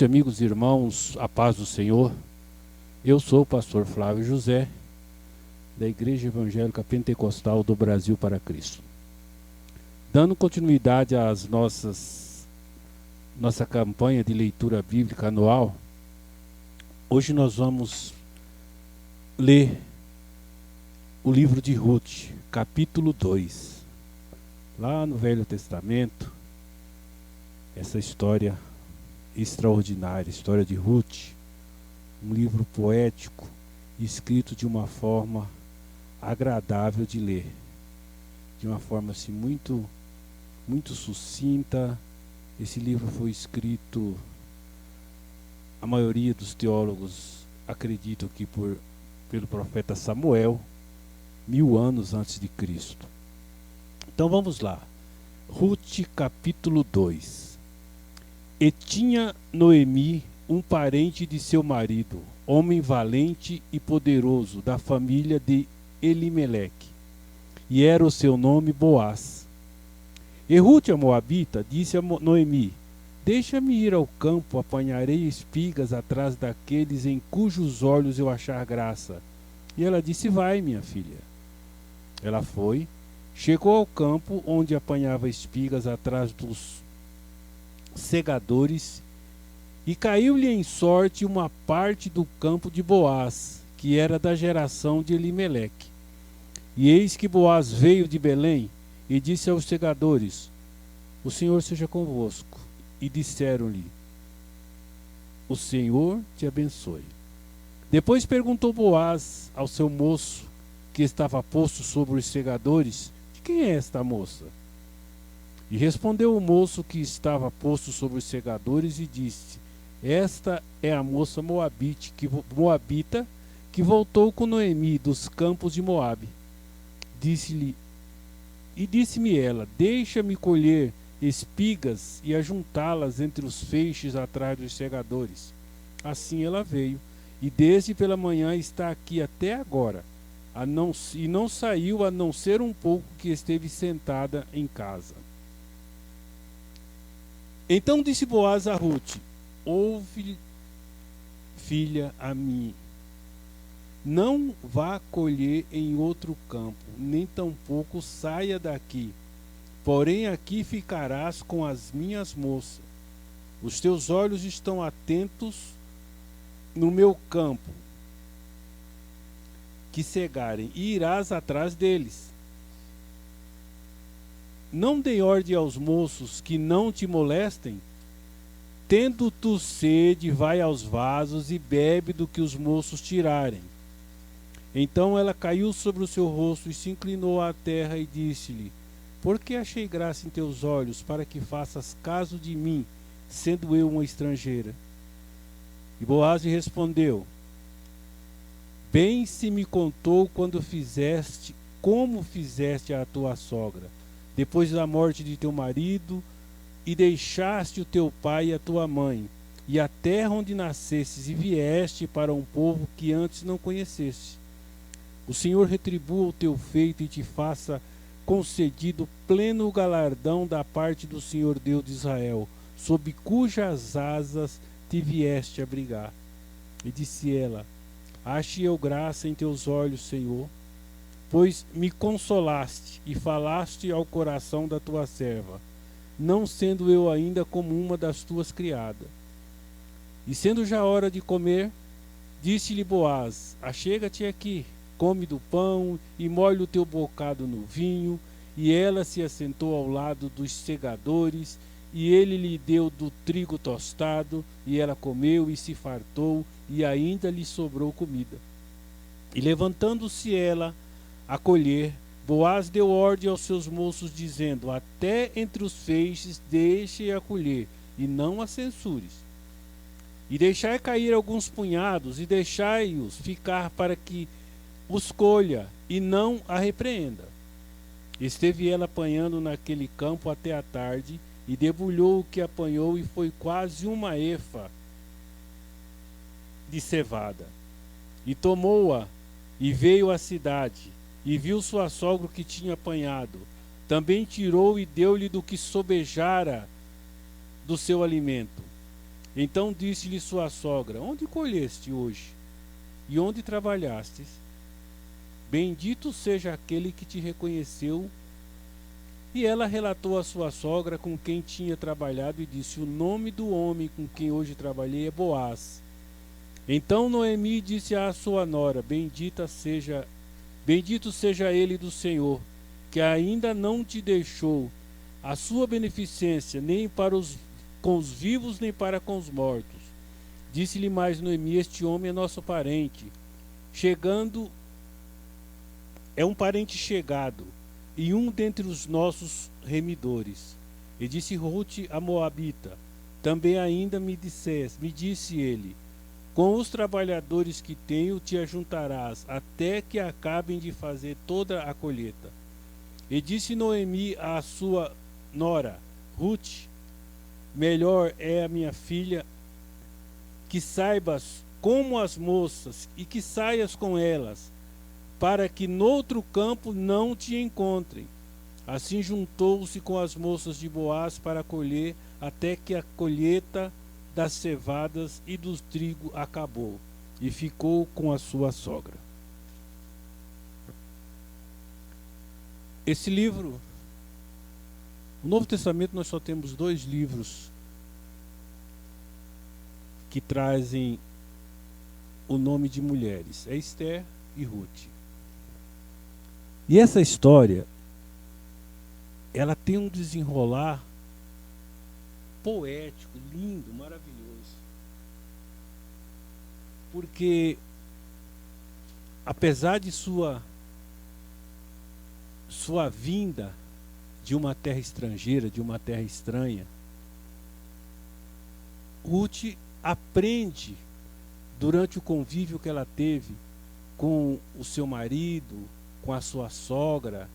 Amigos e irmãos, a paz do Senhor. Eu sou o pastor Flávio José, da Igreja Evangélica Pentecostal do Brasil para Cristo. Dando continuidade às nossa campanha de leitura bíblica anual, hoje nós vamos ler o livro de Ruth, capítulo 2. Lá no Velho Testamento, essa história extraordinária, história de Ruth, um livro poético, escrito de uma forma agradável de ler, de uma forma assim muito sucinta. Esse livro foi escrito, a maioria dos teólogos acreditam que pelo profeta Samuel, 1000 anos antes de Cristo. Então vamos lá, Ruth capítulo 2. E tinha Noemi um parente de seu marido, homem valente e poderoso, da família de Elimeleque, e era o seu nome Boaz. E Ruth a Moabita disse a Noemi: deixa-me ir ao campo, apanharei espigas atrás daqueles em cujos olhos eu achar graça. E ela disse: vai, minha filha. Ela foi, chegou ao campo, onde apanhava espigas atrás dos segadores, e caiu-lhe em sorte uma parte do campo de Boaz, que era da geração de Elimeleque. E eis que Boaz veio de Belém e disse aos segadores: o Senhor seja convosco. E disseram-lhe: o Senhor te abençoe. Depois perguntou Boaz ao seu moço, que estava posto sobre os segadores: de quem é esta moça? E respondeu o moço que estava posto sobre os segadores e disse: esta é a moça moabita que voltou com Noemi dos campos de Moabe. Disse-me ela: deixa-me colher espigas e ajuntá-las entre os feixes atrás dos segadores. Assim ela veio, e desde pela manhã está aqui até agora, e não saiu a não ser um pouco que esteve sentada em casa. Então disse Boaz a Ruth: ouve, filha a mim, não vá colher em outro campo, nem tampouco saia daqui, porém aqui ficarás com as minhas moças. Os teus olhos estão atentos no meu campo, que cegarem, e irás atrás deles. Não dei ordem aos moços que não te molestem? Tendo tu sede, vai aos vasos e bebe do que os moços tirarem. Então ela caiu sobre o seu rosto e se inclinou à terra e disse-lhe: por que achei graça em teus olhos, para que faças caso de mim, sendo eu uma estrangeira? E Boaz lhe respondeu: bem se me contou como fizeste à tua sogra, depois da morte de teu marido, e deixaste o teu pai e a tua mãe, e a terra onde nascestes, e vieste para um povo que antes não conheceste. O Senhor retribua o teu feito e te faça concedido pleno galardão da parte do Senhor Deus de Israel, sob cujas asas te vieste abrigar. E disse ela: ache eu graça em teus olhos, Senhor, pois me consolaste e falaste ao coração da tua serva, não sendo eu ainda como uma das tuas criadas. E sendo já hora de comer, disse-lhe Boaz: achega-te aqui, come do pão e molhe o teu bocado no vinho. E ela se assentou ao lado dos segadores, e ele lhe deu do trigo tostado, e ela comeu e se fartou, e ainda lhe sobrou comida. E levantando-se ela a colher, Boaz deu ordem aos seus moços, dizendo: até entre os feixes deixe-a colher, e não a censures. E deixai cair alguns punhados, e deixai-os ficar para que os colha, e não a repreenda. Esteve ela apanhando naquele campo até a tarde, e debulhou o que apanhou, e foi quase uma efa de cevada. E tomou-a, e veio à cidade, e viu sua sogra que tinha apanhado. Também tirou e deu-lhe do que sobejara do seu alimento. Então disse-lhe sua sogra: onde colheste hoje? E onde trabalhastes? Bendito seja aquele que te reconheceu. E ela relatou à sua sogra com quem tinha trabalhado e disse: o nome do homem com quem hoje trabalhei é Boaz. Então Noemi disse à sua nora: bendito seja ele do Senhor, que ainda não te deixou a sua beneficência, nem para com os vivos, nem para com os mortos. Disse-lhe mais Noemi: este homem é nosso parente, é um parente chegado, e um dentre os nossos remidores. E disse Ruth a Moabita: também ainda me disse ele: com os trabalhadores que tenho te ajuntarás, até que acabem de fazer toda a colheita. E disse Noemi à sua nora, Ruth: melhor é a minha filha que saibas como as moças e que saias com elas, para que noutro campo não te encontrem. Assim juntou-se com as moças de Boaz para colher, até que a colheita das cevadas e do trigo acabou, e ficou com a sua sogra. Esse livro, no Novo Testamento, nós só temos 2 livros que trazem o nome de mulheres: é Esther e Ruth. E essa história, ela tem um desenrolar poético, lindo, maravilhoso. Porque, apesar de sua vinda de uma terra estrangeira, de uma terra estranha, Ruth aprende, durante o convívio que ela teve com o seu marido, com a sua sogra,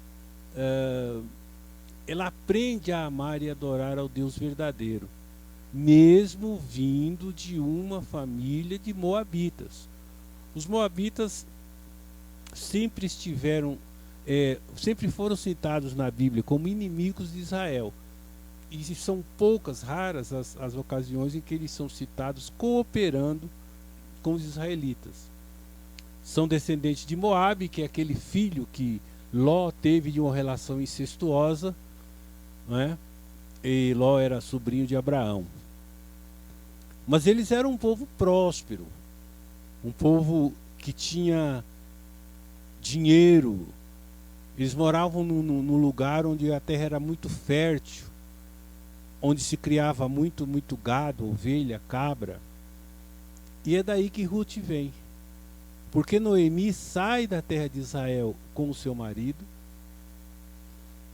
ela aprende a amar e adorar ao Deus verdadeiro, mesmo vindo de uma família de moabitas. Os moabitas sempre foram citados na Bíblia como inimigos de Israel. E são poucas, raras as ocasiões em que eles são citados cooperando com os israelitas. São descendentes de Moabe, que é aquele filho que Ló teve de uma relação incestuosa, não é? E Ló era sobrinho de Abraão. Mas eles eram um povo próspero, um povo que tinha dinheiro. Eles moravam num lugar onde a terra era muito fértil, onde se criava muito gado, ovelha, cabra. E é daí que Ruth vem. Porque Noemi sai da terra de Israel com o seu marido,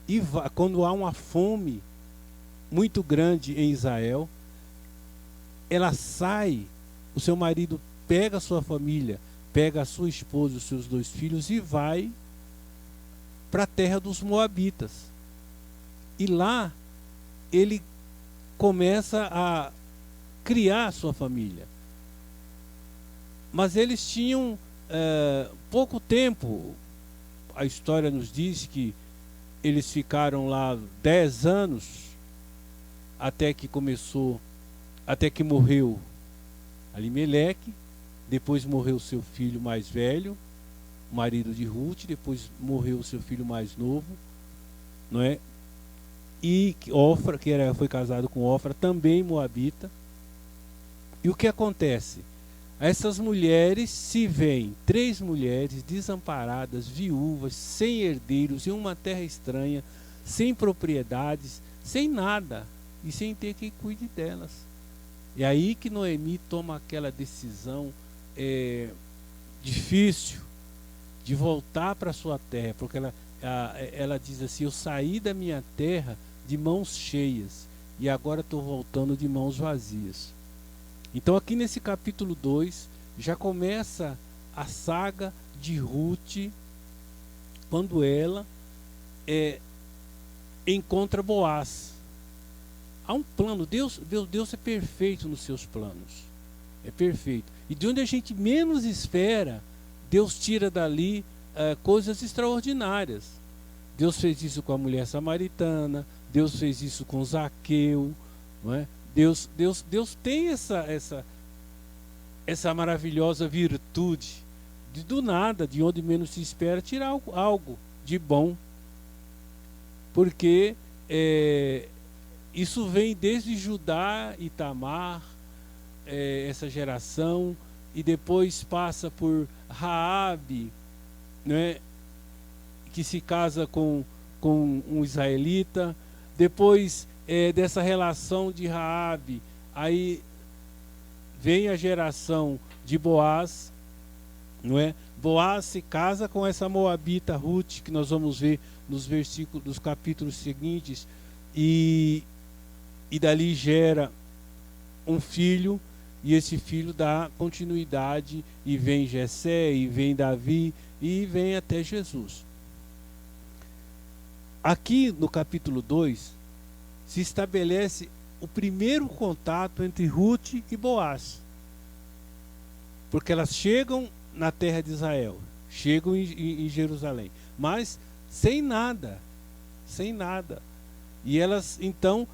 e quando há uma fome muito grande em Israel, ela sai, o seu marido pega a sua família, pega a sua esposa e os seus 2 filhos e vai para a terra dos moabitas. E lá ele começa a criar a sua família. Mas eles tinham pouco tempo. A história nos diz que eles ficaram lá 10 anos, até que morreu Alimeleque, depois morreu seu filho mais velho, o marido de Ruth, depois morreu o seu filho mais novo, não é? E Ofra, foi casado com Ofra, também moabita. E o que acontece? Essas mulheres se veem, 3 mulheres desamparadas, viúvas, sem herdeiros, em uma terra estranha, sem propriedades, sem nada, e sem ter quem cuide delas. É aí que Noemi toma aquela decisão difícil de voltar para sua terra, porque ela diz assim: eu saí da minha terra de mãos cheias, e agora estou voltando de mãos vazias. Então aqui nesse capítulo 2 já começa a saga de Ruth, quando ela encontra Boaz. Há um plano. Deus é perfeito nos seus planos, é perfeito, e de onde a gente menos espera, Deus tira dali coisas extraordinárias. Deus fez isso com a mulher samaritana, Deus fez isso com Zaqueu, não é? Deus tem essa maravilhosa virtude de do nada, de onde menos se espera, tirar algo de bom. Porque isso vem desde Judá e Tamar, essa geração, e depois passa por Raabe, né, que se casa com um israelita. Depois dessa relação de Raabe, aí vem a geração de Boaz, não é? Boaz se casa com essa moabita Ruth, que nós vamos ver nos versículos dos capítulos seguintes, e dali gera um filho, e esse filho dá continuidade, e vem Jessé, e vem Davi, e vem até Jesus. Aqui no capítulo 2 se estabelece o primeiro contato entre Ruth e Boaz, porque elas chegam na terra de Israel, chegam em Jerusalém, mas sem nada, e elas então,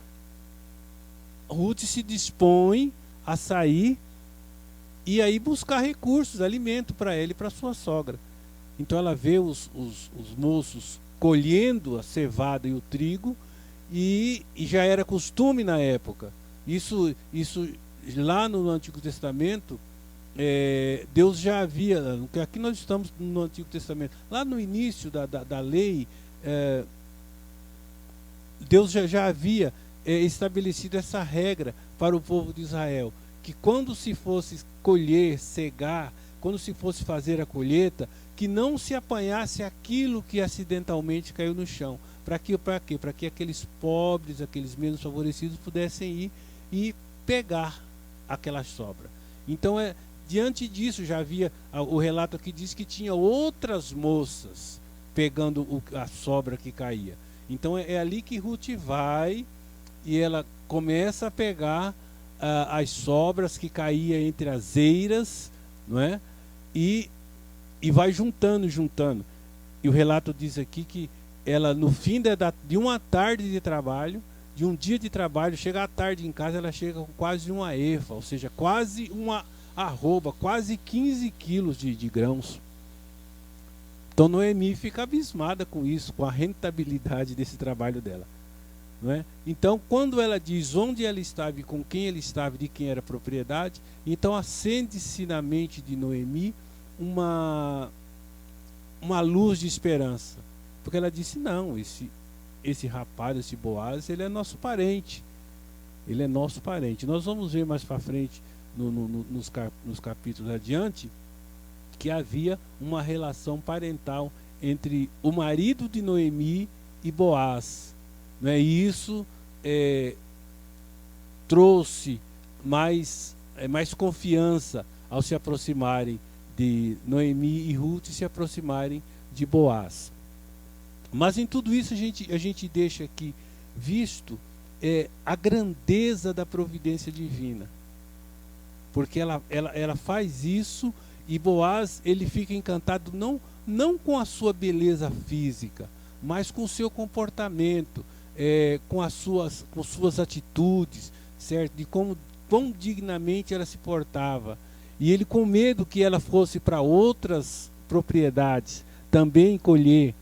Ruth se dispõe a sair e aí buscar recursos, alimento para ela e para sua sogra. Então ela vê os moços colhendo a cevada e o trigo, e já era costume na época. Isso lá no Antigo Testamento, Deus já havia, aqui nós estamos no Antigo Testamento, lá no início da lei, Deus já havia estabelecido essa regra para o povo de Israel, que quando se fosse colher, cegar, quando se fosse fazer a colheita, que não se apanhasse aquilo que acidentalmente caiu no chão. Para quê? Para que aqueles pobres, aqueles menos favorecidos pudessem ir e pegar aquela sobra. Então, diante disso, já havia o relato aqui diz que tinha outras moças pegando a sobra que caía. Então é ali que Ruth vai e ela começa a pegar as sobras que caía entre as eiras, não é? E vai juntando. E o relato diz aqui que ela, no fim de uma tarde de trabalho, de um dia de trabalho, chega à tarde em casa, ela chega com quase uma efa, ou seja, quase uma arroba, quase 15 quilos de grãos. Então Noemi fica abismada com isso, com a rentabilidade desse trabalho dela, não é? Então, quando ela diz onde ela estava e com quem ela estava, de quem era a propriedade, então acende-se na mente de Noemi uma luz de esperança, porque ela disse: não, esse rapaz, esse Boaz, ele é nosso parente, Nós vamos ver mais para frente nos capítulos adiante que havia uma relação parental entre o marido de Noemi e Boaz, né? E isso trouxe mais confiança ao se aproximarem de Noemi e Ruth, se aproximarem de Boaz. Mas em tudo isso a gente deixa aqui visto a grandeza da providência divina, porque ela faz isso, e Boaz, ele fica encantado não com a sua beleza física, mas com o seu comportamento, com suas atitudes, certo? De quão dignamente ela se portava. E ele, com medo que ela fosse para outras propriedades também colher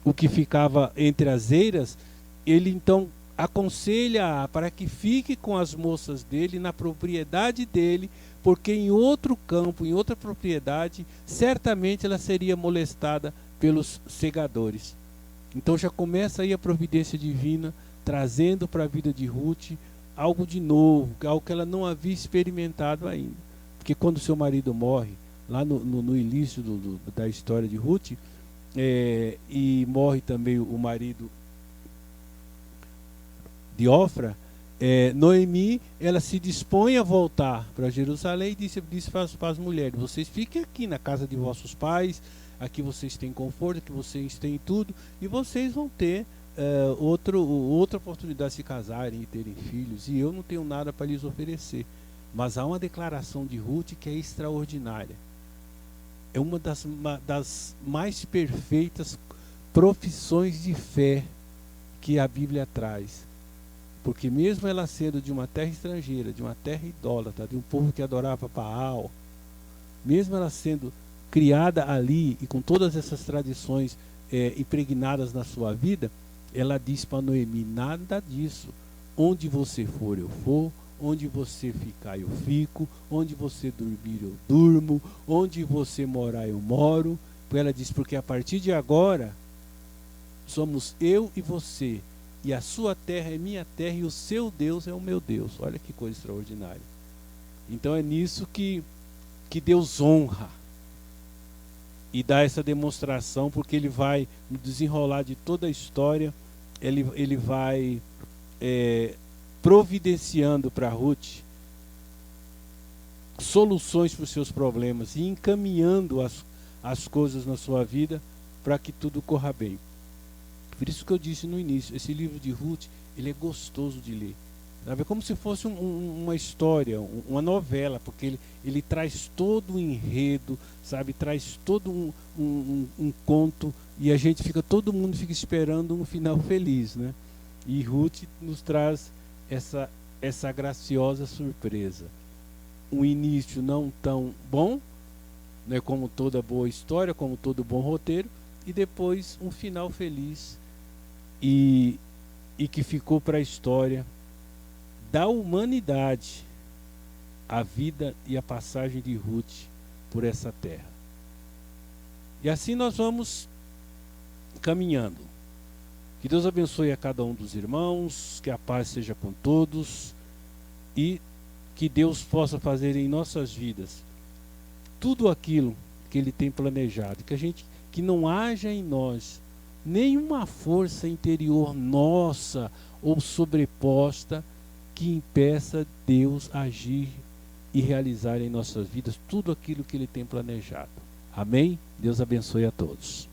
o que ficava entre as eiras, ele então aconselha para que fique com as moças dele, na propriedade dele, porque em outro campo, em outra propriedade, certamente ela seria molestada pelos segadores. Então já começa aí a providência divina, trazendo para a vida de Ruth algo de novo, algo que ela não havia experimentado ainda. Porque quando seu marido morre, lá no início da história de Ruth, e morre também o marido de Ofra, Noemi, ela se dispõe a voltar para Jerusalém e disse para as mulheres: vocês fiquem aqui na casa de vossos pais, aqui vocês têm conforto, aqui vocês têm tudo, e vocês vão ter outra oportunidade de se casarem e terem filhos, e eu não tenho nada para lhes oferecer. Mas há uma declaração de Ruth que é extraordinária. É uma das mais perfeitas profissões de fé que a Bíblia traz. Porque mesmo ela sendo de uma terra estrangeira, de uma terra idólatra, de um povo que adorava Baal, mesmo ela sendo criada ali e com todas essas tradições impregnadas na sua vida, ela diz para Noemi: nada disso. Onde você for, eu vou. Onde você ficar, eu fico. Onde você dormir, eu durmo. Onde você morar, eu moro. Ela diz: porque a partir de agora somos eu e você, e a sua terra é minha terra e o seu Deus é o meu Deus. Olha que coisa extraordinária. Então é nisso que Deus honra e dá essa demonstração, porque Ele vai no desenrolar de toda a história, Ele vai providenciando para Ruth soluções para os seus problemas e encaminhando as coisas na sua vida para que tudo corra bem. Por isso que eu disse no início, esse livro de Ruth, ele é gostoso de ler. É como se fosse uma história, uma novela, porque ele traz todo o enredo, sabe? Traz todo um conto, e todo mundo fica esperando um final feliz, né? E Ruth nos traz essa graciosa surpresa. Um início não tão bom, né, como toda boa história, como todo bom roteiro, e depois um final feliz e que ficou para a história da humanidade, a vida e a passagem de Ruth por essa terra. E assim nós vamos caminhando. Que Deus abençoe a cada um dos irmãos, que a paz seja com todos e que Deus possa fazer em nossas vidas tudo aquilo que Ele tem planejado, que não haja em nós nenhuma força interior nossa ou sobreposta que impeça Deus agir e realizar em nossas vidas tudo aquilo que Ele tem planejado. Amém? Deus abençoe a todos.